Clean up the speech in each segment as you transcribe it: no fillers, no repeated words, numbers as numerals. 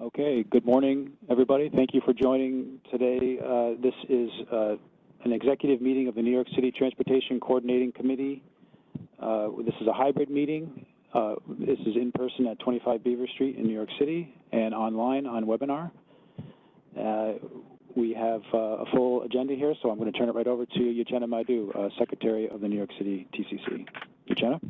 Okay, good morning, everybody. Thank you for joining today. This is an executive meeting of the New York City Transportation Coordinating Committee. This is a hybrid meeting. This is in person at 25 Beaver Street in New York City and online on webinar. We have a full agenda here, so I'm going to turn it right over to Uchenna Madu, Secretary of the New York City TCC. Uchenna?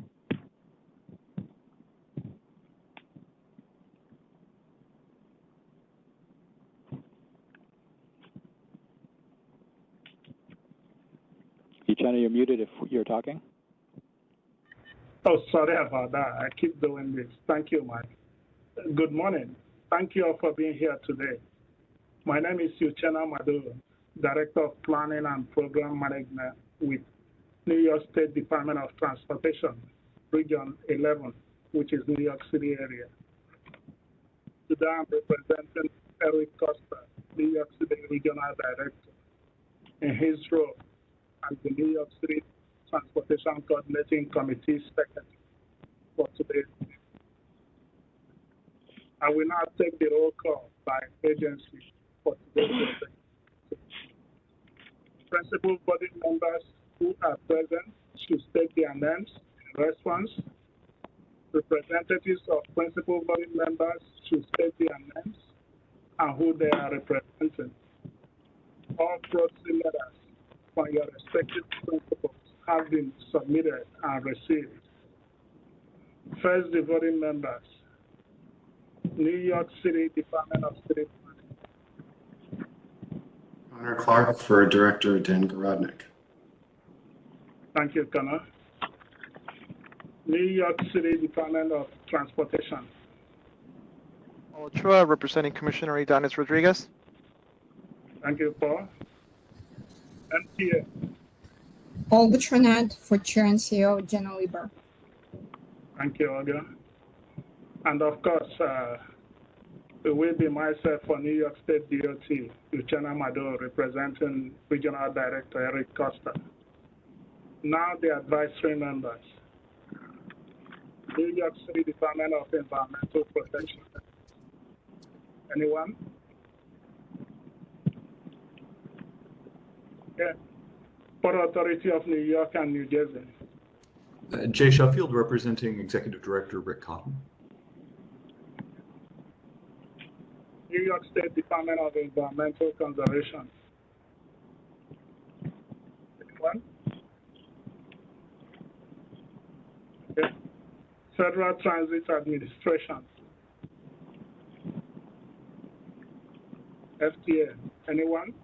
Uchenna, you're muted if you're talking. Oh, sorry about that. I keep doing this. Thank you, Mike. Good morning. Thank you all for being here today. My name is Uchenna Madu, Director of Planning and Program Management with New York State Department of Transportation, Region 11, which is New York City area. Today I'm representing Erik, Koester, New York City Regional Director, in his role as the New York City Transportation Coordinating Committee Secretary for today's meeting. I will now take the roll call by agency for today's meeting. Principal body members who are present should state their names in response. Representatives of principal body members should state their names and who they are representing. All proxy letters from your respective principals have been submitted and received. First, the voting members. New York City Department of City Planning. Connor Clark for Director Dan Gorodnik. Thank you, Connor. New York City Department of Transportation. Paul Chua, representing Commissioner Idanis Rodriguez. Thank you, Paul. MTA. Olga Trinad for Chair and CEO, Jenna Lieber. Thank you, Olga. And of course, it will be myself for New York State DOT, Uchenna Madu, representing Regional Director Erik Koester. Now the advisory members. New York City Department of Environmental Protection. Anyone? Yeah. Port Authority of New York and New Jersey. Jay Sheffield, representing Executive Director Rick Cotton. New York State Department of Environmental Conservation. Anyone? Okay. Federal Transit Administration. FTA. Anyone?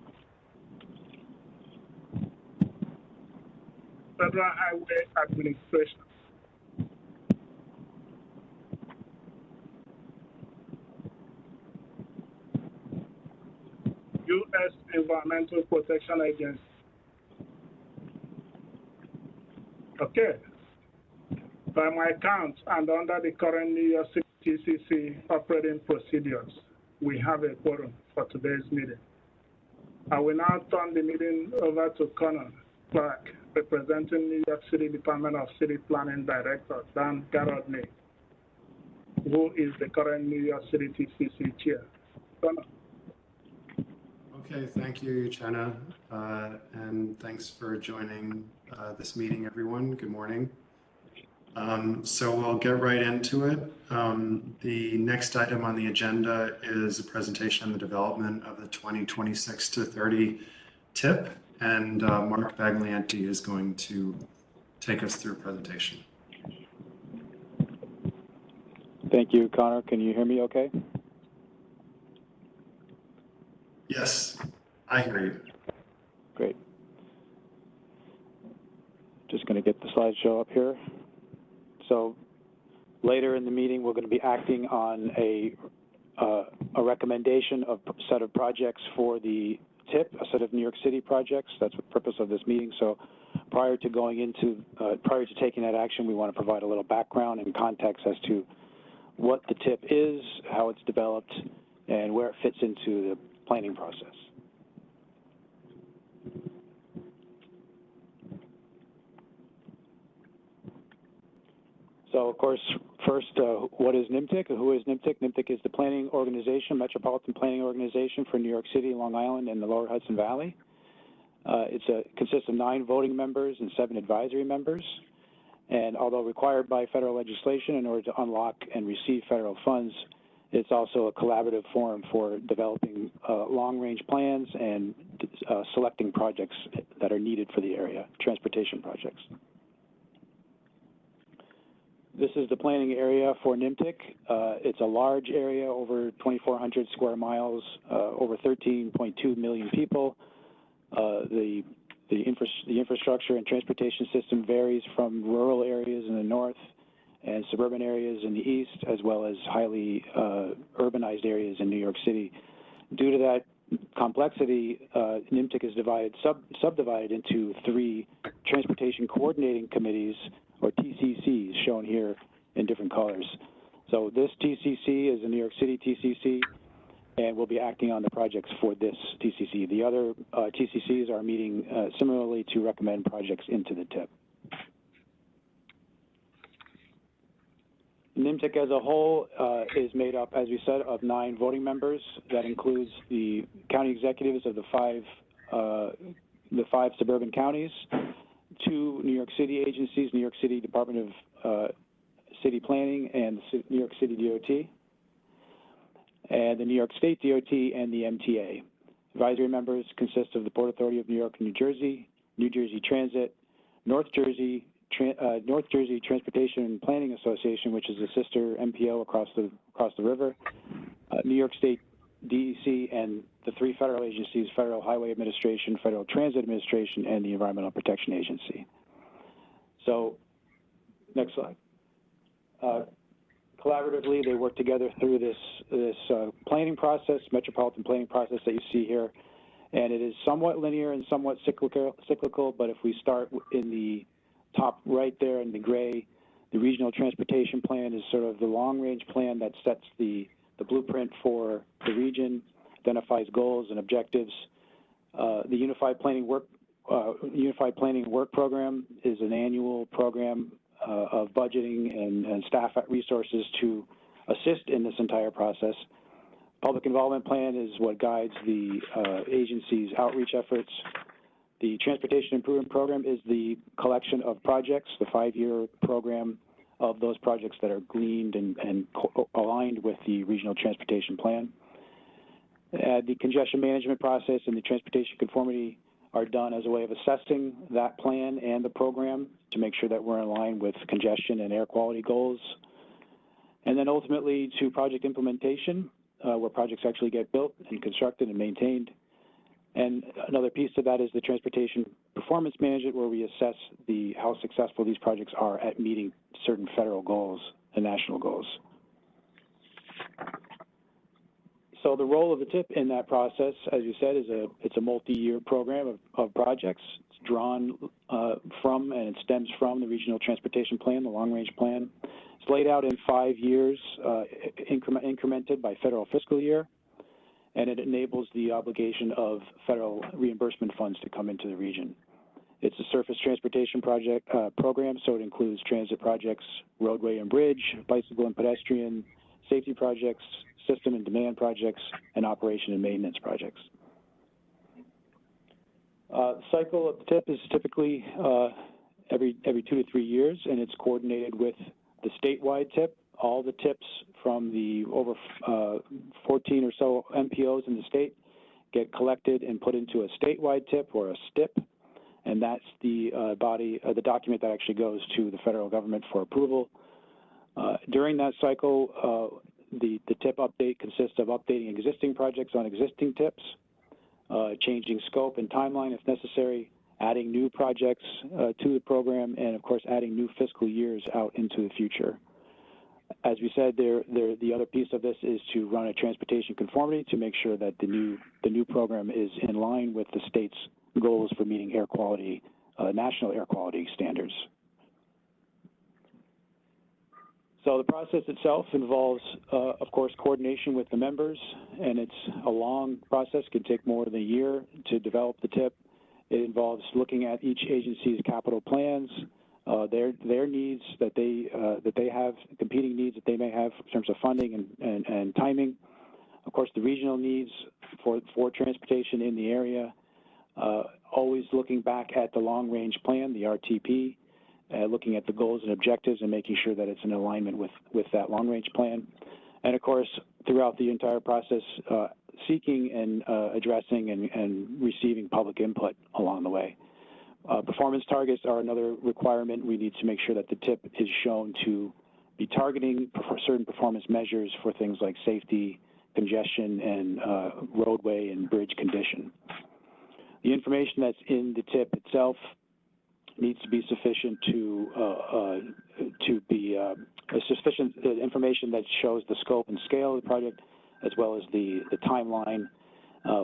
Federal Highway Administration. U.S. Environmental Protection Agency. Okay. By my count and under the current New York City TCC operating procedures, we have a quorum for today's meeting. I will now turn the meeting over to Connor Clark, representing New York City Department of City Planning Director Dan Gorodnik, who is the current New York City TCC Chair. Connor. Okay, thank you, Uchenna, and thanks for joining this meeting, everyone. Good morning. So we'll get right into it. The next item on the agenda is a presentation on the development of the 2026 to 30 TIP, and Mark Baglianti is going to take us through a presentation. Thank you, Connor. Can you hear me okay? Yes, I hear you. Great. Just going to get the slideshow up here. So later in the meeting, we're going to be acting on a recommendation of a set of projects for the TIP, a set of New York City projects. That's the purpose of this meeting. So prior to taking that action, we want to provide a little background and context as to what the TIP is, how it's developed, and where it fits into the planning process. So, of course, First, what is NYMTC? Who is NYMTC? NYMTC is the planning organization, metropolitan planning organization for New York City, Long Island, and the Lower Hudson Valley. It consists of 9 voting members and 7 advisory members. And although required by federal legislation in order to unlock and receive federal funds, it's also a collaborative forum for developing long-range plans and selecting projects that are needed for the area, transportation projects. This is the planning area for NYMTC. It's a large area, over 2,400 square miles, over 13.2 million people. The infrastructure and transportation system varies from rural areas in the north and suburban areas in the east, as well as highly urbanized areas in New York City. Due to that complexity, NYMTC is subdivided into 3 transportation coordinating committees, or TCCs, shown here in different colors. So this TCC is a New York City TCC, and we'll be acting on the projects for this TCC. The other TCCs are meeting similarly to recommend projects into the TIP. NYMTC as a whole is made up, as we said, of 9 voting members. That includes the county executives of the 5 suburban counties, 2 New York City agencies, New York City Department of City Planning and the New York City DOT, and the New York State DOT and the MTA. Advisory members consist of the Port Authority of New York and New Jersey Transit, North Jersey Transportation and Planning Association, which is a sister MPO across the river, New York State DEC, and the 3 federal agencies: Federal Highway Administration, Federal Transit Administration, and the Environmental Protection Agency. So, next slide. Collaboratively, they work together through this planning process, metropolitan planning process that you see here, and it is somewhat linear and somewhat cyclical. But if we start in the top right there in the gray, the regional transportation plan is sort of the long-range plan that sets the blueprint for the region, identifies goals and objectives. The Unified Planning Work Program is an annual program of budgeting and staff resources to assist in this entire process. Public Involvement Plan is what guides the agency's outreach efforts. The Transportation Improvement Program is the collection of projects, the 5-year program of those projects that are gleaned and aligned with the Regional Transportation Plan. The congestion management process and the transportation conformity are done as a way of assessing that plan and the program to make sure that we're in line with congestion and air quality goals. And then ultimately to project implementation, where projects actually get built and constructed and maintained. And another piece of that is the transportation performance management, where we assess how successful these projects are at meeting certain federal goals and national goals. So the role of the TIP in that process, as you said, is it's a multi-year program of projects. It's drawn from and it stems from the Regional Transportation Plan, the long-range plan. It's laid out in 5 years, incremented by federal fiscal year, and it enables the obligation of federal reimbursement funds to come into the region. It's a surface transportation program, so it includes transit projects, roadway and bridge, bicycle and pedestrian, safety projects, system and demand projects, and operation and maintenance projects. The cycle of the TIP is typically every 2 to 3 years, and it's coordinated with the statewide TIP. All the TIPs from the over 14 or so MPOs in the state get collected and put into a statewide TIP, or a STIP, and that's the the document that actually goes to the federal government for approval. During that cycle, the TIP update consists of updating existing projects on existing TIPs, changing scope and timeline if necessary, adding new projects to the program, and of course adding new fiscal years out into the future. As we said, the other piece of this is to run a transportation conformity to make sure that the new program is in line with the state's goals for meeting air quality, national air quality standards. So the process itself involves, of course, coordination with the members, and it's a long process. It can take more than a year to develop the TIP. It involves looking at each agency's capital plans, their needs that they have, competing needs that they may have in terms of funding and timing. Of course, the regional needs for transportation in the area. Always looking back at the long-range plan, the RTP, looking at the goals and objectives and making sure that it's in alignment with that long-range plan. And of course, throughout the entire process, seeking and addressing and receiving public input along the way. Performance targets are another requirement. We need to make sure that the TIP is shown to be targeting certain performance measures for things like safety, congestion, and roadway and bridge condition. The information that's in the TIP itself needs to be sufficient to be sufficient information that shows the scope and scale of the project, as well as the timeline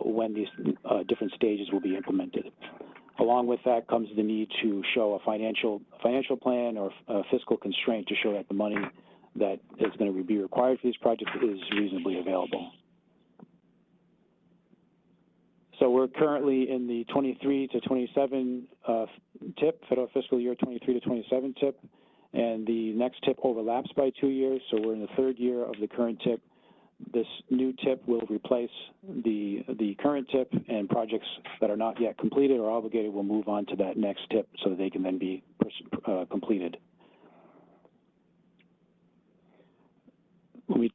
when these different stages will be implemented. Along with that comes the need to show a financial plan or a fiscal constraint to show that the money that is going to be required for these projects is reasonably available. So we're currently in the 23 to 27 TIP, federal fiscal year 23 to 27 TIP, and the next TIP overlaps by 2 years, so we're in the third year of the current TIP. This new TIP will replace the current TIP, and projects that are not yet completed or obligated will move on to that next TIP so that they can then be completed. We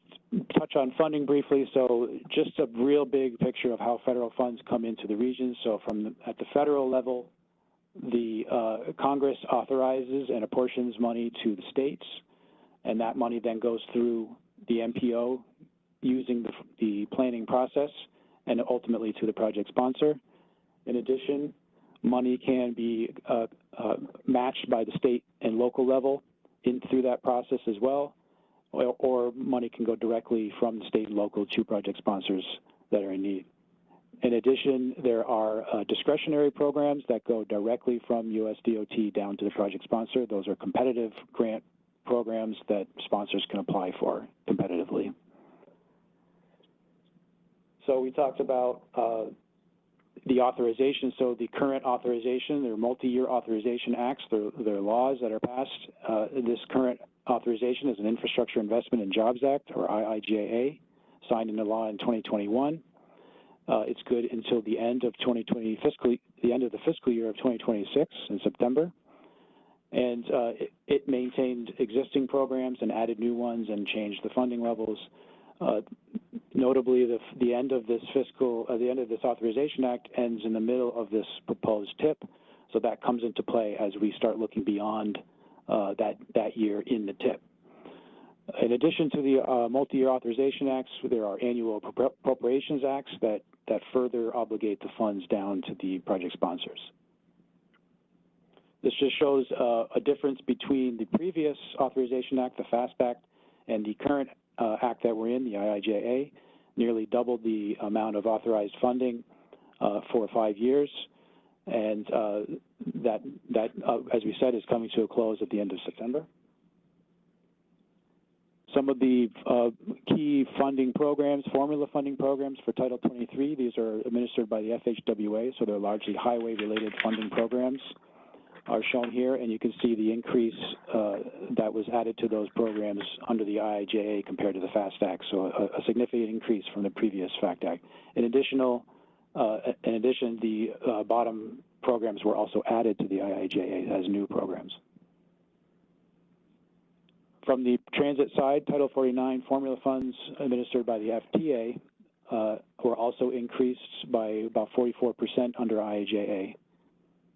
touch on funding briefly. So just a real big picture of how federal funds come into the region. So at the federal level, the Congress authorizes and apportions money to the states, and that money then goes through the MPO using the planning process and ultimately to the project sponsor. In addition, money can be matched by the state and local level through that process as well, or money can go directly from the state and local to project sponsors that are in need. In addition, there are discretionary programs that go directly from USDOT down to the project sponsor. Those are competitive grant programs that sponsors can apply for competitively. So we talked about the authorization. So the current authorization, they're multi-year authorization acts. They're laws that are passed. This current authorization is an Infrastructure Investment and Jobs Act, or IIJA, signed into law in 2021. It's good until the end of the end of the fiscal year of 2026 in September. And it maintained existing programs and added new ones and changed the funding levels. Notably, the end of this authorization act ends in the middle of this proposed TIP, so that comes into play as we start looking beyond that year in the TIP. In addition to the multi-year authorization acts, there are annual appropriations acts that further obligate the funds down to the project sponsors. This just shows a difference between the previous authorization act, the FAST Act, and the current act that we're in, the IIJA. Nearly doubled the amount of authorized funding for 5 years, and that as we said, is coming to a close at the end of September. Some of the key funding programs, formula funding programs for Title 23, these are administered by the FHWA, so they're largely highway-related funding programs, are shown here, and you can see the increase that was added to those programs under the IIJA compared to the FAST Act, so a significant increase from the previous FAST Act. In addition, the bottom programs were also added to the IIJA as new programs. From the transit side, Title 49 formula funds administered by the FTA were also increased by about 44% under IIJA.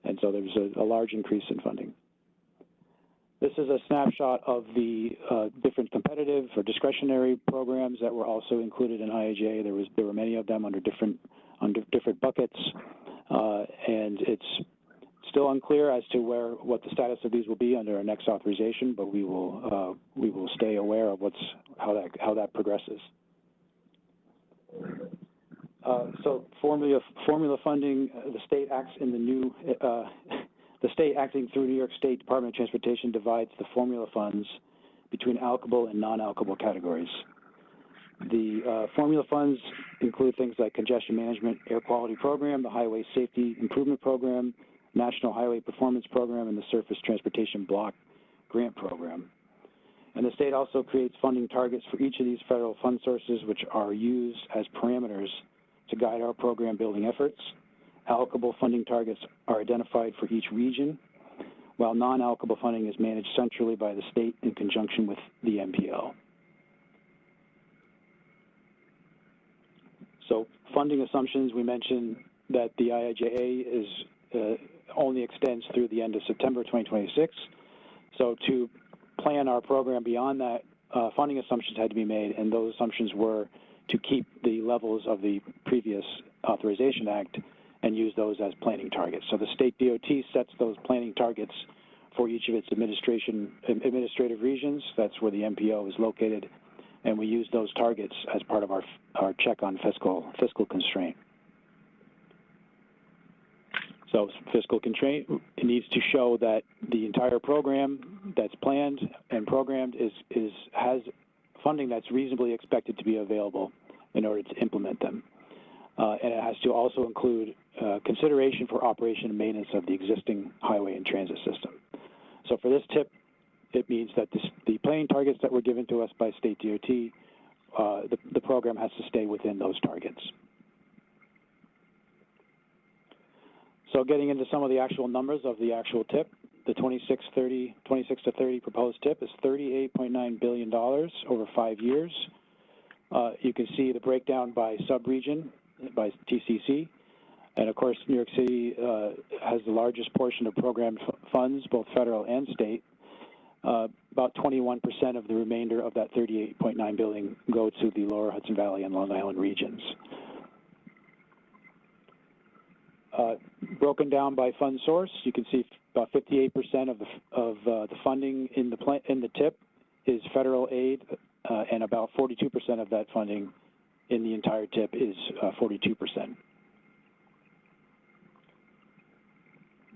And so there was a large increase in funding. This is a snapshot of the different competitive or discretionary programs that were also included in IIJA. There were many of them under different buckets, and it's still unclear as to what the status of these will be under our next authorization, but we will stay aware of how that progresses. So formula funding, the state acts in the new, the state acting through New York State Department of Transportation divides the formula funds between allocable and non-allocable categories. The formula funds include things like congestion management, air quality program, the highway safety improvement program, National Highway Performance Program, and the Surface Transportation Block Grant Program. And the state also creates funding targets for each of these federal fund sources, which are used as parameters to guide our program building efforts. Allocable funding targets are identified for each region, while non-allocable funding is managed centrally by the state in conjunction with the MPO. So funding assumptions, we mentioned that the IIJA is only extends through the end of September 2026. So to plan our program beyond that, funding assumptions had to be made, and those assumptions were to keep the levels of the previous Authorization Act and use those as planning targets. So the state DOT sets those planning targets for each of its administrative regions. That's where the MPO is located, and we use those targets as part of our check on fiscal constraint. So fiscal constraint, it needs to show that the entire program that's planned and programmed has funding that's reasonably expected to be available in order to implement them. And it has to also include consideration for operation and maintenance of the existing highway and transit system. So for this tip, it means that the planning targets that were given to us by state DOT, the program has to stay within those targets. So getting into some of the actual numbers of the actual tip, the 26 to 30 proposed tip is $38.9 billion over 5 years. You can see the breakdown by sub-region, by TCC. And of course, New York City has the largest portion of program funds, both federal and state. About 21% of the remainder of that $38.9 billion go to the Lower Hudson Valley and Long Island regions. Broken down by fund source, you can see about 58% of the funding in the TIP is federal aid, and about 42% of that funding in the entire TIP is 42%.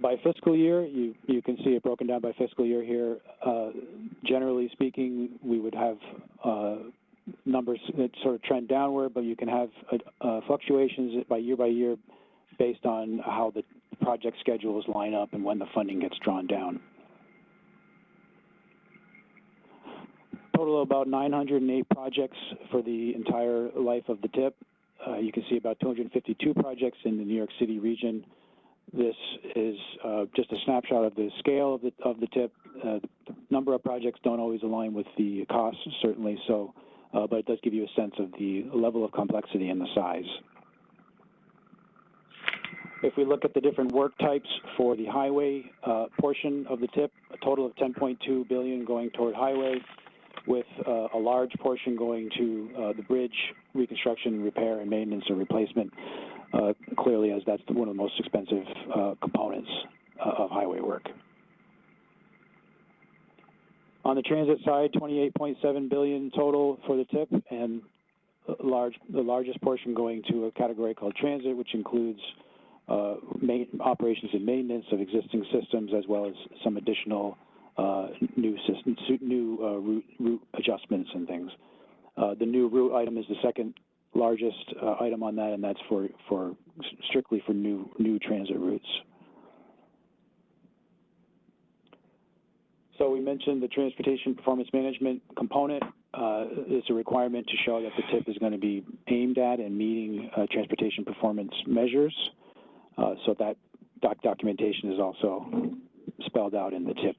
By fiscal year, you can see it broken down by fiscal year here. Generally speaking, we would have numbers that sort of trend downward, but you can have fluctuations by year based on how the project schedules line up and when the funding gets drawn down. Total of about 908 projects for the entire life of the TIP. You can see about 252 projects in the New York City region. This is just a snapshot of the scale of the TIP. The number of projects don't always align with the costs, certainly so, but it does give you a sense of the level of complexity and the size. If we look at the different work types for the highway portion of the TIP, a total of $10.2 billion going toward highway, with a large portion going to the bridge reconstruction, repair, and maintenance or replacement, clearly as that's one of the most expensive components of highway work. On the transit side, $28.7 billion total for the TIP, and the largest portion going to a category called transit, which includes operations and maintenance of existing systems, as well as some additional new systems, route adjustments and things. The new route item is the second largest item on that, and that's strictly for new transit routes. So we mentioned the transportation performance management component. It's a requirement to show that the TIP is going to be aimed at and meeting transportation performance measures. So that documentation is also spelled out in the TIP.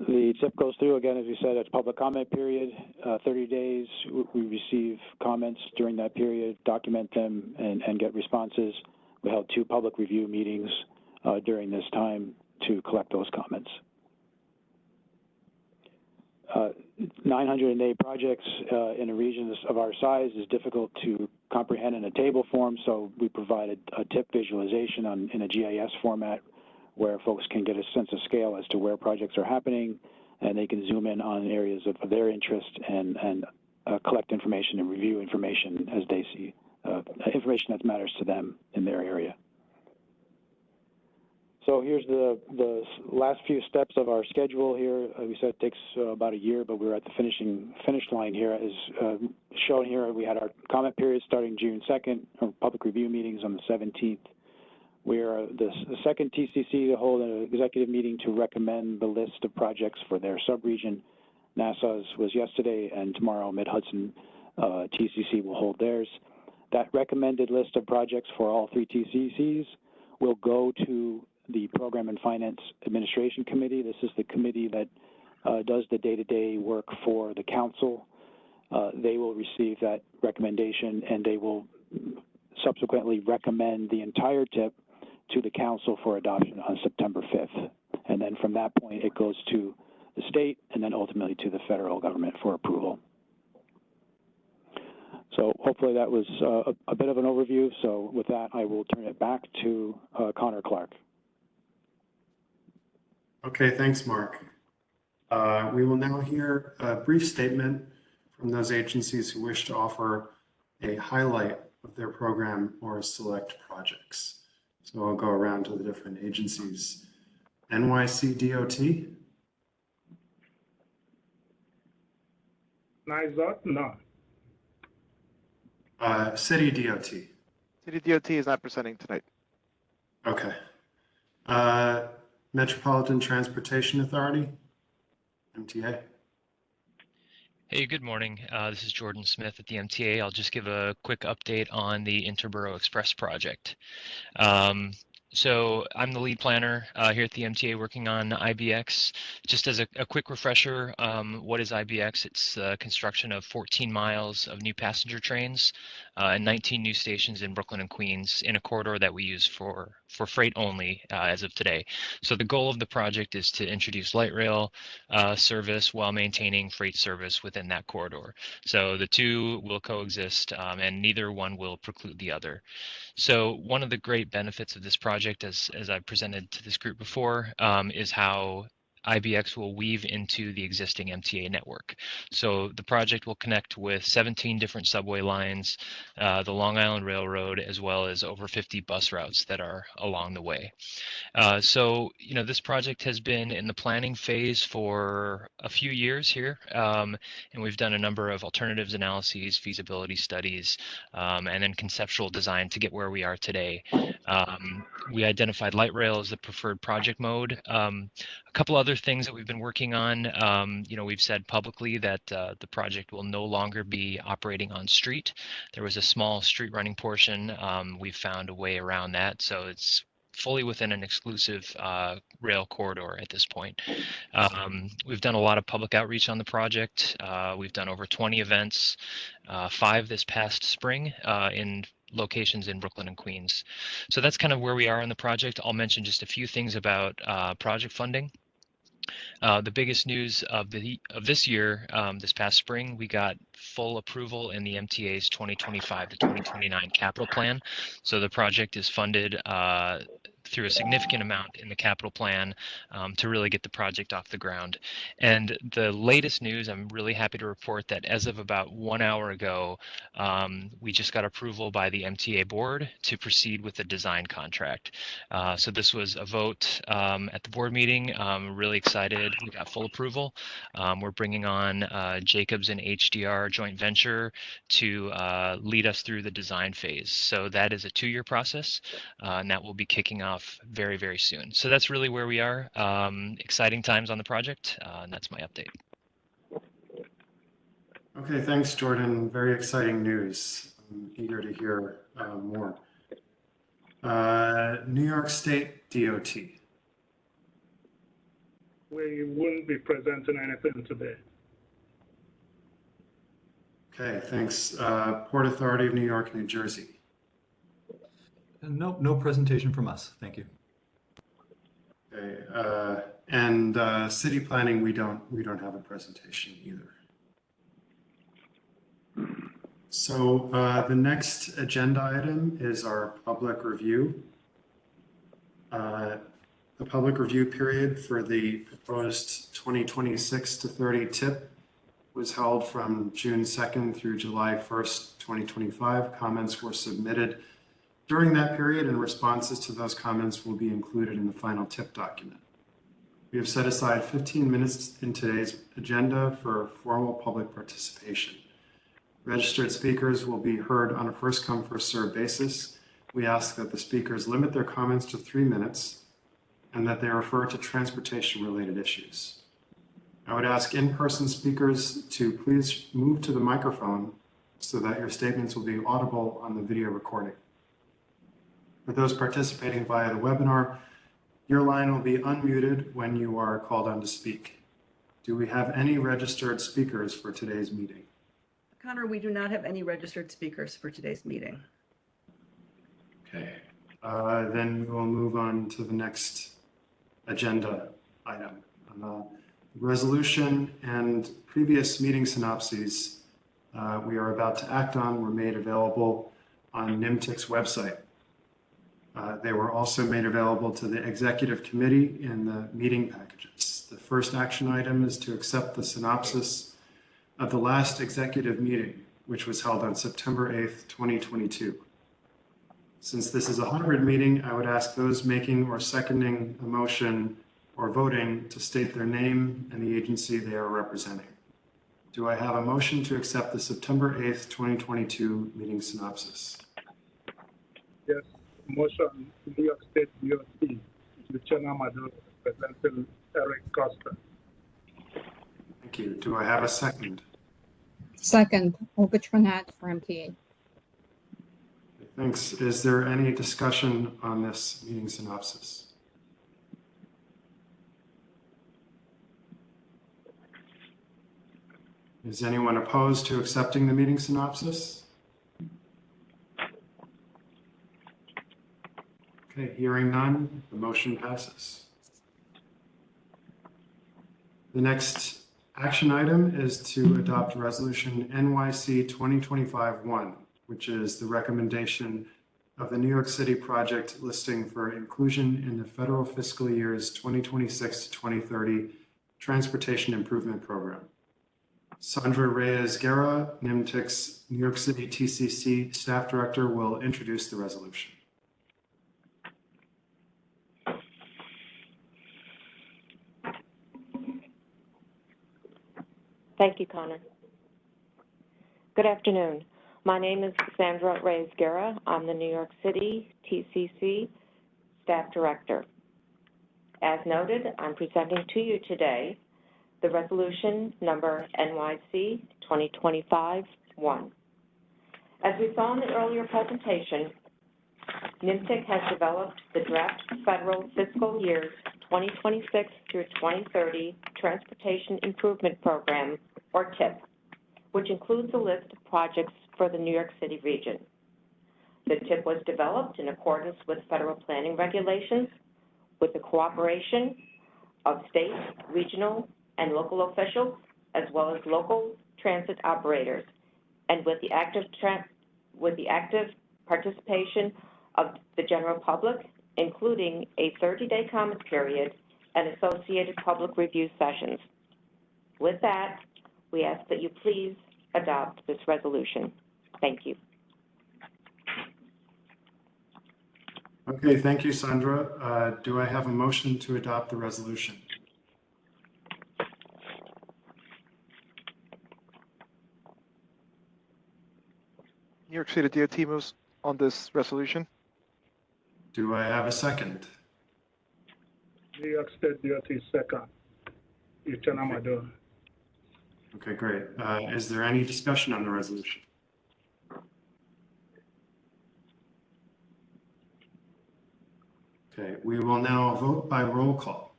The TIP goes through, again, as we said, it's public comment period, 30 days. We receive comments during that period, document them, and get responses. We held 2 public review meetings during this time to collect those comments. 908 projects in a region of our size is difficult to comprehend in a table form, so we provided a TIP visualization in a GIS format where folks can get a sense of scale as to where projects are happening, and they can zoom in on areas of their interest and collect information and review information as they see information that matters to them in their area. So here's the last few steps of our schedule here. We said it takes about a year, but we're at the finish line here. As shown here, we had our comment period starting June 2nd, or public review meetings on the 17th. We are the second TCC to hold an executive meeting to recommend the list of projects for their subregion. NASA's was yesterday, and tomorrow Mid-Hudson TCC will hold theirs. That recommended list of projects for all three TCCs will go to the Program and Finance Administration Committee. This is the committee that does the day-to-day work for the council. They will receive that recommendation, and they will subsequently recommend the entire TIP to the council for adoption on September 5th. And then from that point, it goes to the state and then ultimately to the federal government for approval. So hopefully that was a bit of an overview. So with that, I will turn it back to Connor Clark. Okay, thanks, Mark. We will now hear a brief statement from those agencies who wish to offer a highlight of their program or select projects. So I'll go around to the different agencies. NYCDOT? NYSDOT? No. City DOT? City DOT is not presenting tonight. Okay. Metropolitan Transportation Authority? MTA? Hey, good morning. This is Jordan Smith at the MTA. I'll just give a quick update on the Interborough Express project. So I'm the lead planner here at the MTA working on IBX. Just as a quick refresher, what is IBX? It's construction of 14 miles of new passenger trains and 19 new stations in Brooklyn and Queens in a corridor that we use for freight only as of today. So the goal of the project is to introduce light rail service while maintaining freight service within that corridor. So the two will coexist and neither one will preclude the other. So one of the great benefits of this project, as I presented to this group before, is how IBX will weave into the existing MTA network. So the project will connect with 17 different subway lines, the Long Island Railroad, as well as over 50 bus routes that are along the way. So, you know, this project has been in the planning phase for a few years here, and we've done a number of alternatives analyses, feasibility studies, and then conceptual design to get where we are today. We identified light rail as the preferred project mode. A couple other things that we've been working on, you know, we've said publicly that the project will no longer be operating on street. There was a small street running portion. We've found a way around that, so it's fully within an exclusive rail corridor at this point. We've done a lot of public outreach on the project. We've done over 20 events, 5 this past spring in locations in Brooklyn and Queens. So that's kind of where we are on the project. I'll mention just a few things about project funding. The biggest news of this year, this past spring, we got full approval in the MTA's 2025 to 2029 capital plan. So the project is funded through a significant amount in the capital plan to really get the project off the ground. And the latest news, I'm really happy to report that as of about 1 hour ago, we just got approval by the MTA board to proceed with the design contract. So this was a vote at the board meeting. Really excited. We got full approval. We're bringing on Jacobs and HDR joint venture to lead us through the design phase. So that is a 2-year process, and that will be kicking off very, very soon. So that's really where we are. Exciting times on the project, and that's my update. Okay, thanks, Jordan. Very exciting news. I'm eager to hear more. New York State DOT. We wouldn't be presenting anything today. Okay, thanks. Port Authority of New York, New Jersey. No presentation from us. Thank you. Okay, and city planning, we don't have a presentation either. So the next agenda item is our public review. The public review period for the proposed 2026 to 30 TIP was held from June 2nd through July 1st, 2025. Comments were submitted during that period, and responses to those comments will be included in the final TIP document. We have set aside 15 minutes in today's agenda for formal public participation. Registered speakers will be heard on a first-come, first-served basis. we ask that the speakers limit their comments to 3 minutes and that they refer to transportation-related issues. I would ask in-person speakers to please move to the microphone so that your statements will be audible on the video recording. For those participating via the webinar, your line will be unmuted when you are called on to speak. Do we have any registered speakers for today's meeting? Connor, we do not have any registered speakers for today's meeting. Okay, then we will move on to the next agenda item. Resolution and previous meeting synopses we are about to act on were made available on NYMTC's website. They were also made available to the executive committee in the meeting packages. The first action item is to accept the synopsis of the last executive meeting, which was held on September 8th, 2022. Since this is a hybrid meeting, I would ask those making or seconding a motion or voting to state their name and the agency they are representing. Do I have a motion to accept the September 8th, 2022 meeting synopsis? Yes, motion, New York State DOT, Uchenna, Madu, representing Erik, Koester. Thank you. Do I have a second? Second, Olga Trinad for MTA. Thanks. Is there any discussion on this meeting synopsis? Is anyone opposed to accepting the meeting synopsis? Okay, hearing none, the motion passes. The next action item is to adopt resolution NYC 2025-1, which is the recommendation of the New York City project listing for inclusion in the federal fiscal years 2026 to 2030 Transportation Improvement Program. Sandra Reyes-Guerra, NYMTC's New York City TCC staff director, will introduce the resolution. Thank you, Connor. Good afternoon. My name is Sandra Reyes-Guerra. I'm the New York City TCC staff director. As noted, I'm presenting to you today the resolution number NYC 2025-1. As we saw in the earlier presentation, NYMTC has developed the draft federal fiscal years 2026 through 2030 Transportation Improvement Program, or TIP, which includes a list of projects for the New York City region. The TIP was developed in accordance with federal planning regulations with the cooperation of state, regional, and local officials, as well as local transit operators, and with the active participation of the general public, including a 30-day comment period and associated public review sessions. With that, we ask that you please adopt this resolution. Thank you. Okay, thank you, Sandra. Do I have a motion to adopt the resolution? New York City DOT moves on this resolution. Do I have a second? New York State DOT second, Uchenna, Madu. Okay, great. Is there any discussion on the resolution? Okay, we will now vote by roll call.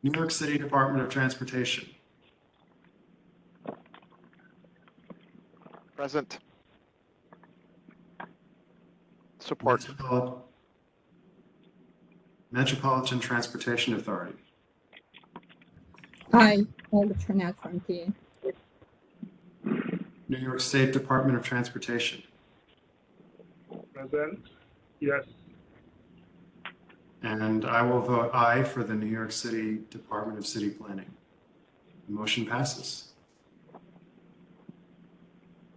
New York City Department of Transportation. Present. Support. Metropolitan Transportation Authority. Aye, Olga Trinad for MTA. New York State Department of Transportation. Present, yes. And I will vote aye for the New York City Department of City Planning. The motion passes.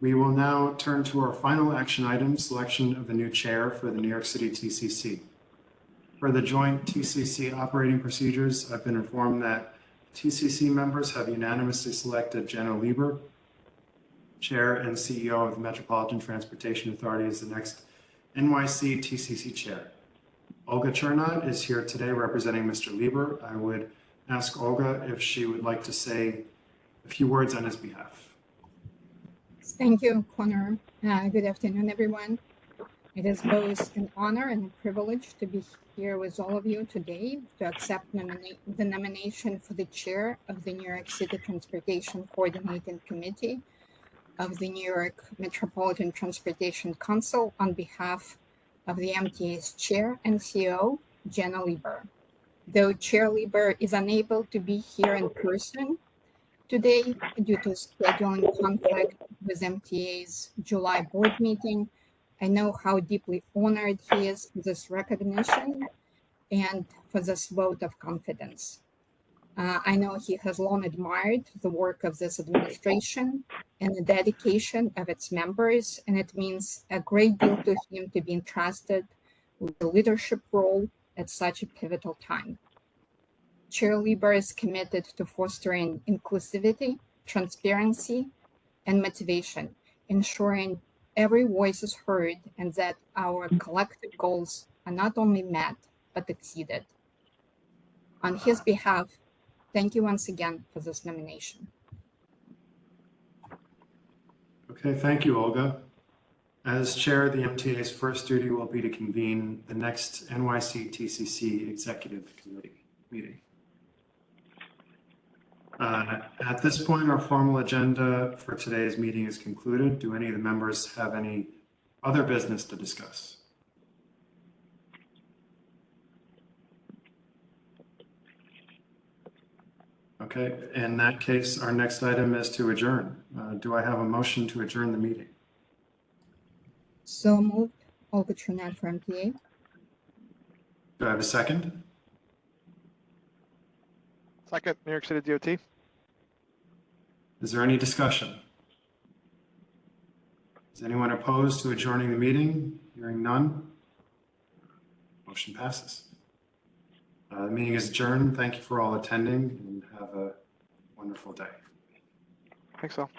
We will now turn to our final action item, selection of the new chair for the New York City TCC. For the joint TCC operating procedures, I've been informed that TCC members have unanimously selected Jenna Lieber, Chair and CEO of the Metropolitan Transportation Authority, as the next NYCTCC Chair. Olga Chernot is here today representing Mr. Lieber. I would ask Olga if she would like to say a few words on his behalf. Thank you, Connor. Good afternoon, everyone. It is both an honor and a privilege to be here with all of you today to accept the nomination for the chair of the New York City Transportation Coordinating Committee of the New York Metropolitan Transportation Council on behalf of the MTA's chair and CEO, Jenna Lieber. Though Chair Lieber is unable to be here in person today due to scheduling conflict with MTA's July board meeting, I know how deeply honored he is for this recognition and for this vote of confidence. I know he has long admired the work of this administration and the dedication of its members, and it means a great deal to him to be entrusted with the leadership role at such a pivotal time. Chair Lieber is committed to fostering inclusivity, transparency, and motivation, ensuring every voice is heard and that our collective goals are not only met, but exceeded. On his behalf, thank you once again for this nomination. Okay, thank you, Olga. As chair, the MTA's first duty will be to convene the next NYCTCC Executive Committee meeting. At this point, our formal agenda for today's meeting is concluded. Do any of the members have any other business to discuss? Okay, in that case, our next item is to adjourn. Do I have a motion to adjourn the meeting? So moved, Olga Chernot for MTA. Do I have a second? Second, New York City DOT. Is there any discussion? Is anyone opposed to adjourning the meeting? Hearing none. Motion passes. The meeting is adjourned. Thank you for all attending and have a wonderful day. Thanks all.